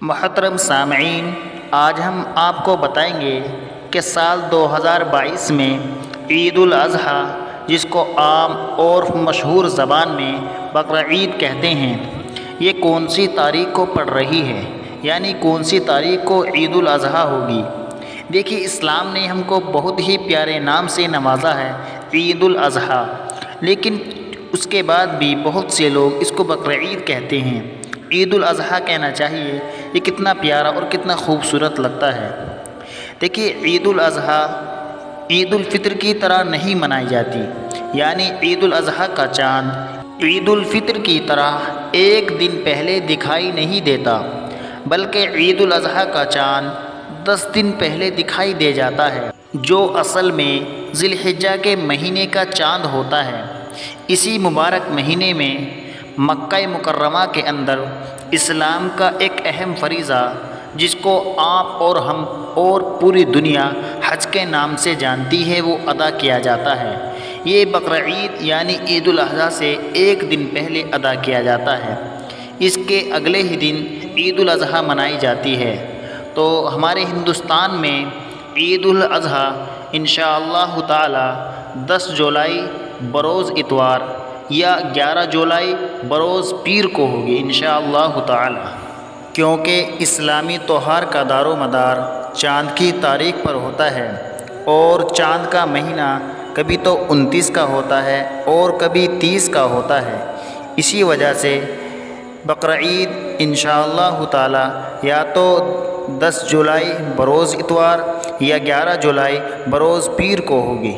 محترم سامعین، آج ہم آپ کو بتائیں گے کہ سال 2022 میں عید الاضحیٰ، جس کو عام اور مشہور زبان میں بقرعید کہتے ہیں، یہ کون سی تاریخ کو پڑ رہی ہے، یعنی کون سی تاریخ کو عید الاضحیٰ ہوگی۔ دیکھیے، اسلام نے ہم کو بہت ہی پیارے نام سے نوازا ہے، عید الاضحیٰ، لیکن اس کے بعد بھی بہت سے لوگ اس کو بقرعید کہتے ہیں۔ عید الاضحیٰ کہنا چاہیے، یہ کتنا پیارا اور کتنا خوبصورت لگتا ہے۔ دیکھیے، عید الاضحیٰ عید الفطر کی طرح نہیں منائی جاتی، یعنی عید الاضحیٰ کا چاند عید الفطر کی طرح ایک دن پہلے دکھائی نہیں دیتا، بلکہ عید الاضحیٰ کا چاند 10 دن پہلے دکھائی دے جاتا ہے، جو اصل میں ذی الحجہ کے مہینے کا چاند ہوتا ہے۔ اسی مبارک مہینے میں مکہ مکرمہ کے اندر اسلام کا ایک اہم فریضہ، جس کو آپ اور ہم اور پوری دنیا حج کے نام سے جانتی ہے، وہ ادا کیا جاتا ہے۔ یہ بقرعید یعنی عید الاضحیٰ سے ایک دن پہلے ادا کیا جاتا ہے۔ اس کے اگلے ہی دن عید الاضحیٰ منائی جاتی ہے۔ تو ہمارے ہندوستان میں عید الاضحیٰ انشاءاللہ تعالی 10 جولائی بروز اتوار یا 11 جولائی بروز پیر کو ہوگی انشاءاللہ تعالی، کیونکہ اسلامی تہوار کا دار و مدار چاند کی تاریخ پر ہوتا ہے، اور چاند کا مہینہ کبھی تو 29 کا ہوتا ہے اور کبھی 30 کا ہوتا ہے۔ اسی وجہ سے بقرعید انشاءاللہ تعالی یا تو 10 جولائی بروز اتوار یا 11 جولائی بروز پیر کو ہوگی۔